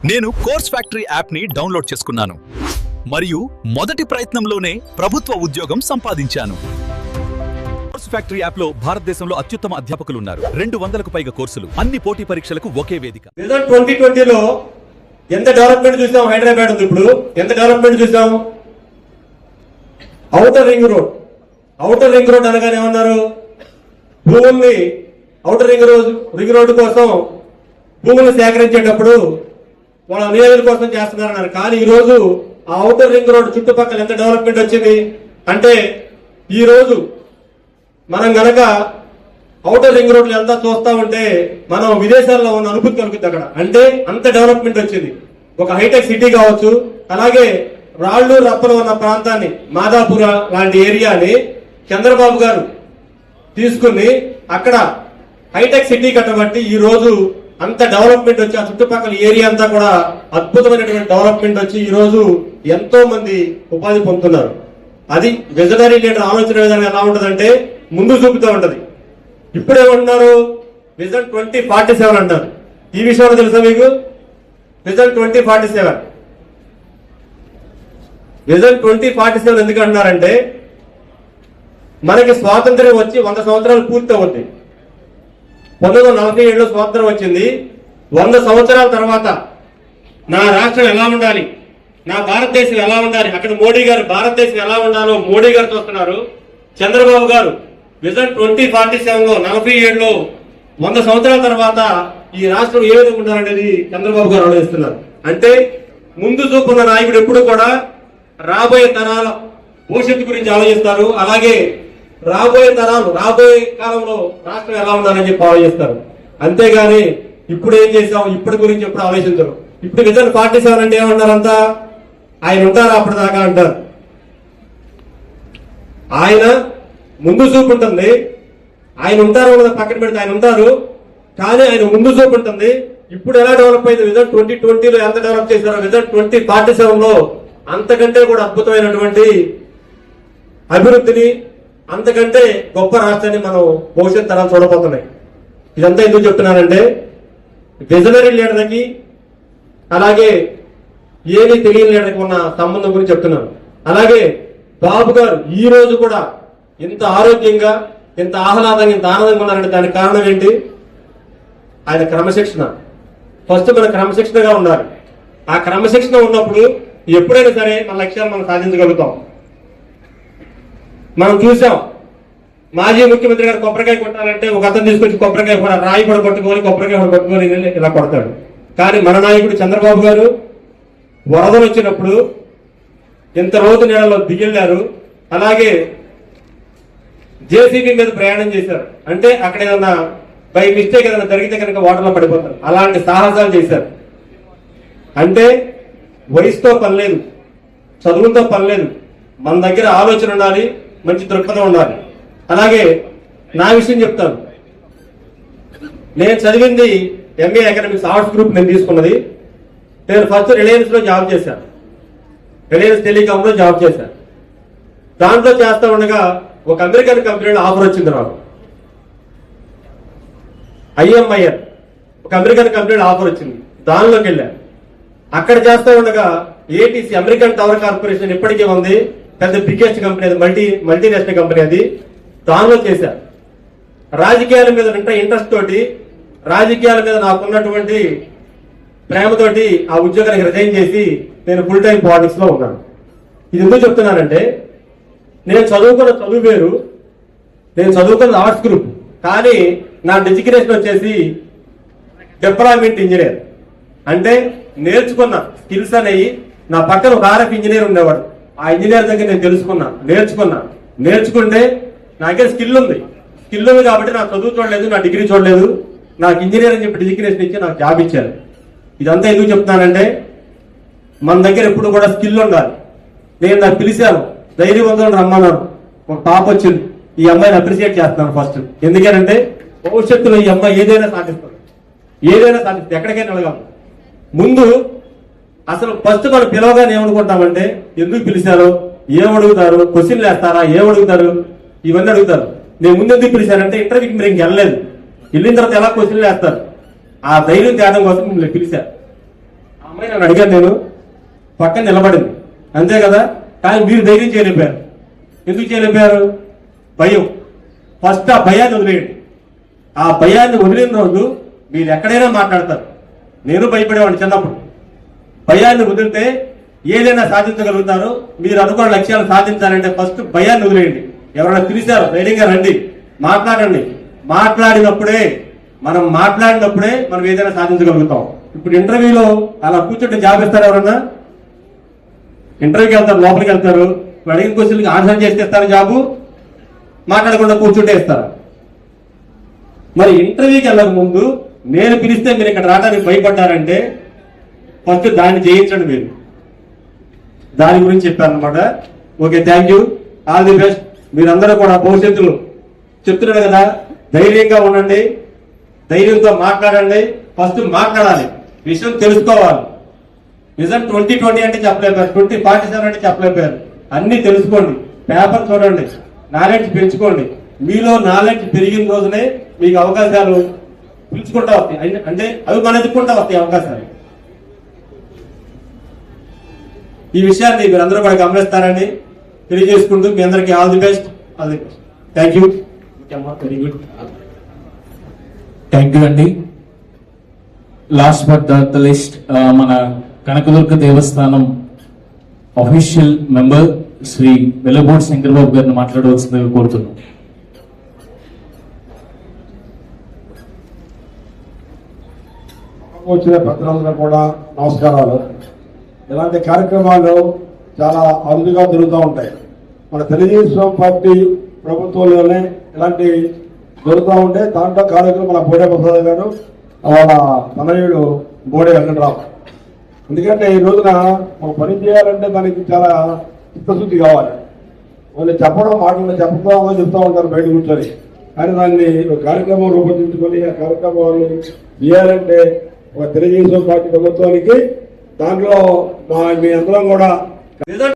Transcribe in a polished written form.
నేను course factory app ని download చేసుకున్నాను మరియు మొదటి ప్రయత్నంలోనే ప్రభుత్వ ఉద్యోగం సంపాదించాను. కోర్స్ ఫ్యాక్టరీ యాప్ లో భారతదేశంలో అత్యుత్తమ అధ్యాపకులు ఉన్నారు. 200కు పైగా కోర్సులు, అన్ని పోటీ పరీక్షలకు ఒకే వేదిక. 2020లో ఎంత డెవలప్మెంట్ చూసాం? హైదరాబాద్ ఉంది. ఇప్పుడు ఎంత డెవలప్మెంట్ చూసాం? Outer ring road. Outer ring road అనగానే ఏమన్నారు? భూముల్ని ఔటర్ రింగ్ రోడ్డు కోసం భూములను సేకరించేటప్పుడు వాళ్ళ నియోజకల కోసం చేస్తున్నారన్నారు. కానీ ఈ రోజు ఆ ఔటర్ రింగ్ రోడ్ చుట్టుపక్కల ఎంత డెవలప్మెంట్ వచ్చింది అంటే, ఈ రోజు మనం గనక ఔటర్ రింగ్ రోడ్లు ఎంత చూస్తా ఉంటే మనం విదేశాల్లో ఉన్న అనుభూతి కలుగుతుంది అక్కడ. అంటే అంత డెవలప్మెంట్ వచ్చింది. ఒక హైటెక్ సిటీ కావచ్చు, అలాగే రాళ్ళు రప్పలు ఉన్న ప్రాంతాన్ని, మాదాపుర లాంటి ఏరియాని చంద్రబాబు గారు తీసుకుని అక్కడ హైటెక్ సిటీ కట్టబట్టి ఈ రోజు అంత డెవలప్మెంట్ వచ్చి ఆ చుట్టుపక్కల ఏరియా అంతా కూడా అద్భుతమైనటువంటి డెవలప్మెంట్ వచ్చి ఈ రోజు ఎంతో మంది ఉపాధి పొందుతున్నారు. అది విజనరీ లీడర్ ఆలోచన విధానం ఎలా ఉంటదంటే ముందు చూపుతూ ఉంటది. ఇప్పుడేమంటున్నారు? విజన్ 2047 అంటారు. ఈ విషయంలో తెలుసా మీకు? విజన్ 2047 విజన్ 2047 ఎందుకు అంటున్నారంటే, మనకి స్వాతంత్ర్యం వచ్చి 100 సంవత్సరాలు పూర్తి అవుతుంది. 1947లో స్వాతంత్రం వచ్చింది. 100 సంవత్సరాల తర్వాత నా రాష్ట్రం ఎలా ఉండాలి, నా భారతదేశం ఎలా ఉండాలి, అక్కడ మోడీ గారు భారతదేశం ఎలా ఉండాలో మోడీ గారు చూస్తున్నారు. చంద్రబాబు గారు విజన్ 2047లో 47లో 100 సంవత్సరాల తర్వాత ఈ రాష్ట్రం ఏ విధంగా ఉండాలనేది చంద్రబాబు గారు ఆలోచిస్తున్నారు. అంటే ముందు చూపున్న నాయకుడు ఎప్పుడు కూడా రాబోయే తరాల భవిష్యత్తు గురించి ఆలోచిస్తారు. అలాగే రాబోయే తరాలు, రాబోయే కాలంలో రాష్ట్రం ఎలా ఉండాలని చెప్పి ఆలోచిస్తారు. అంతేగాని ఇప్పుడు ఏం చేసాం, ఇప్పటి గురించి ఎప్పుడు ఆలోచించరు. ఇప్పుడు విజన్ 47 అంటే ఏమన్నారంతా? ఆయన ఉంటారా అప్పటిదాకా అంటారు. ఆయన ముందు చూపు ఉంటుంది. ఆయన ఉంటారు పక్కన పెడితే ఆయన ఉంటారు, కానీ ఆయన ముందు చూపు ఉంటుంది. ఇప్పుడు ఎలా డెవలప్ అయింది? విజన్ 2020లో ఎంత డెవలప్ చేశారో విజన్ 2047లో అంతకంటే కూడా అద్భుతమైనటువంటి అభివృద్ధిని, అంతకంటే గొప్ప రాష్ట్రాన్ని మనం భవిష్యత్ తరాలు చూడబోతున్నాయి. ఇదంతా ఎందుకు చెప్తున్నానంటే, విజనరీ లీడర్కి అలాగే ఏమీ తెలియని లీడర్కి ఉన్న సంబంధం గురించి చెప్తున్నాను. అలాగే బాబు గారు ఈ రోజు కూడా ఇంత ఆరోగ్యంగా, ఇంత ఆహ్లాదంగా, ఇంత ఆనందంగా ఉన్నారంటే దానికి కారణం ఏంటి? ఆయన క్రమశిక్షణ. ఫస్ట్ మన క్రమశిక్షణగా ఉండాలి. ఆ క్రమశిక్షణ ఉన్నప్పుడు ఎప్పుడైనా సరే మన లక్ష్యాలు మనం సాధించగలుగుతాం. మనం చూసాం, మాజీ ముఖ్యమంత్రి గారు కొబ్బరికాయ కొట్టాలంటే ఒక అతను తీసుకొచ్చి కొబ్బరికాయ కూడా రాయి కూడా కొట్టుకొని కొబ్బరికాయ కూడా కొట్టుకొని ఇలా కొడతాడు. కానీ మన నాయకుడు చంద్రబాబు గారు వరదలు వచ్చినప్పుడు ఇంత రోజు నీళ్ళలో దిగిళ్ళారు. అలాగే జేసీబీ మీద ప్రయాణం చేశారు. అంటే అక్కడ ఏదన్నా బై మిస్టేక్ ఏదైనా జరిగితే కనుక వాటర్లో పడిపోతారు. అలాంటి సాహసాలు చేశారు. అంటే వయసుతో పని లేదు, చదువులతో పని లేదు, మన దగ్గర ఆలోచన ఉండాలి, మంచి దృక్పథం ఉండాలి. అలాగే నా విషయం చెప్తాను. నేను చదివింది ఎంఏ ఎకనామిక్స్ ఆర్ట్స్ గ్రూప్ నేను తీసుకున్నది. నేను ఫస్ట్ రిలయన్స్ లో జాబ్ చేశాను. రిలయన్స్ టెలికామ్ లో జాబ్ చేశాను. దాంట్లో చేస్తా ఉండగా ఒక అమెరికన్ కంపెనీలో ఆఫర్ వచ్చింది నాకు. IMIR ఒక అమెరికన్ కంపెనీలో ఆఫర్ వచ్చింది. దానిలోకి వెళ్ళాను. అక్కడ చేస్తా ఉండగా ATC అమెరికన్ టవర్ కార్పొరేషన్ ఇప్పటికే ఉంది, పెద్ద బిగ్గెస్ట్ కంపెనీ, అది మల్టీనేషనల్ కంపెనీ. అది దానిలో చేశారు. రాజకీయాల మీద ఇంట్రెస్ట్ తోటి, రాజకీయాల మీద నాకున్నటువంటి ప్రేమతోటి ఆ ఉద్యోగానికి రిజైన్ చేసి నేను ఫుల్ టైం పాలిటిక్స్ లో ఉన్నాను. ఇది ఎందుకు చెప్తున్నానంటే, నేను చదువుకున్న చదువు వేరు, నేను చదువుకున్న ఆర్ట్స్ గ్రూప్, కానీ నా డెసిగ్నేషన్ వచ్చేసి డిప్లాయ్మెంట్ ఇంజనీర్. అంటే నేర్చుకున్న స్కిల్స్ అనేవి, నా పక్కన ఒక RF ఇంజనీర్ ఉండేవాడు. ఆ ఇంజనీర్ దగ్గర నేను నేర్చుకుంటే నా దగ్గర స్కిల్ ఉంది కాబట్టి నాకు చదువు చూడలేదు, నా డిగ్రీ చూడలేదు, నాకు ఇంజనీర్ అని చెప్పి డిజిగ్నేషన్ ఇచ్చి నాకు జాబ్ ఇచ్చారు. ఇదంతా ఎందుకు చెప్తున్నానంటే, మన దగ్గర ఎప్పుడు కూడా స్కిల్ ఉండాలి. నేను నాకు పిలిచాను, ధైర్యవంతులను రమ్మన్నాను. ఒక పాప వచ్చింది. ఈ అమ్మాయిని అప్రిషియేట్ చేస్తున్నాను ఫస్ట్. ఎందుకంటే భవిష్యత్తులో ఈ అమ్మాయి ఏదైనా సాధిస్తుంది, ఎక్కడికైనా వెళ్ళగలదు. ముందు అసలు ఫస్ట్ మనం పిలవగానే ఏమనుకుంటామంటే, ఎందుకు పిలిచారు, ఏమడుగుతారు, క్వశ్చన్లు వేస్తారా, ఏమడుగుతారు, ఇవన్నీ అడుగుతారు. నేను ముందు ఎందుకు పిలిచానంటే, ఇంటర్వ్యూకి మీరు ఇంకెళ్ళలేదు, వెళ్ళిన తర్వాత ఎలా క్వశ్చన్లు వేస్తారు, ఆ ధైర్యం తేడం కోసం మిమ్మల్ని పిలిచారు. ఆ అమ్మాయి నన్ను అడిగాను, నేను పక్కన నిలబడింది అంతే కదా. కానీ మీరు ధైర్యం చేయలేపారు. ఎందుకు చేయలేపారు? భయం. ఫస్ట్ ఆ భయాన్ని వదిలేయండి. ఆ భయాన్ని వదిలిన రోజు మీరు ఎక్కడైనా మాట్లాడతారు. నేను భయపడేవాడిని చిన్నప్పుడు. భయాన్ని వదిలితే ఏదైనా సాధించగలుగుతారు. మీరు అనుకున్న లక్ష్యాలు సాధించాలంటే ఫస్ట్ భయాన్ని వదిలేయండి. ఎవరైనా పిలిచారు ధైర్యంగా రండి, మాట్లాడండి. మాట్లాడినప్పుడే మనం ఏదైనా సాధించగలుగుతాం. ఇప్పుడు ఇంటర్వ్యూలో అలా కూర్చుంటే జాబ్ ఇస్తారు ఎవరన్నా? ఇంటర్వ్యూకి వెళ్తారు, లోపలికి వెళ్తారు, అడిగిన క్వశ్చన్కి ఆన్సర్ చేస్తే ఇస్తారు జాబు, మాట్లాడకుండా కూర్చుంటే ఇస్తారు. మరి ఇంటర్వ్యూకి వెళ్ళక ముందు నేను పిలిస్తే మీరు ఇక్కడ రావడానికి భయపడ్డారంటే ఫస్ట్ దాన్ని చేయించండి. మీరు దాని గురించి చెప్పారనమాట. Okay, thank you, all the best. మీరందరూ కూడా భవిష్యత్తులో చెప్తున్నాడు కదా, ధైర్యంగా ఉండండి, ధైర్యంతో మాట్లాడండి. ఫస్ట్ మాట్లాడాలి, విషయం తెలుసుకోవాలి. నిజం 2020 అంటే చెప్పలేపారు, 2047 అంటే చెప్పలేపారు. అన్ని తెలుసుకోండి, పేపర్ చూడండి, నాలెడ్జ్ పెంచుకోండి. మీలో నాలెడ్జ్ పెరిగిన రోజునే మీకు అవకాశాలు పిలుచుకుంటా వస్తాయి, అంటే అవి మన ఎదుర్కొంటా వస్తాయి అవకాశాలు. ఈ విషయాన్ని మీరందరూ కూడా గమనిస్తారని తెలియజేసుకుంటూ మీ అందరికీ all the best. Thank you. Very good. Thank you అండి. లాస్ట్ బట్ ద లిస్ట్, మన కనకదుర్గ దేవస్థానం అఫీషియల్ మెంబర్ శ్రీ వెల్లబోడి శంకర్బాబు గారిని మాట్లాడవలసిందిగా కోరుతున్నాం. వచ్చిన పెద్దలందరూ కూడా నమస్కారాలు. ఇలాంటి కార్యక్రమాలు చాలా అరుదుగా జరుగుతూ ఉంటాయి. మన తెలుగుదేశం పార్టీ ప్రభుత్వంలోనే ఇలాంటి జరుగుతూ ఉంటే దాంట్లో కార్యక్రమం మన బోడే ప్రసాద్ గారు, వాళ్ళ తనయుడు బోడే వెంకటరావు. ఎందుకంటే ఈ రోజున ఒక పని చేయాలంటే దానికి చాలా చిత్తశుద్ధి కావాలి. వాళ్ళు చెప్పడం మాటలు చెప్తామని చెప్తా ఉంటారు బయట కూర్చొని, కానీ దాన్ని ఒక కార్యక్రమం రూపొందించుకొని ఆ కార్యక్రమాలు చేయాలంటే ఒక తెలుగుదేశం పార్టీ ప్రభుత్వానికి దాంట్లో మీ అందరం కూడా నిజం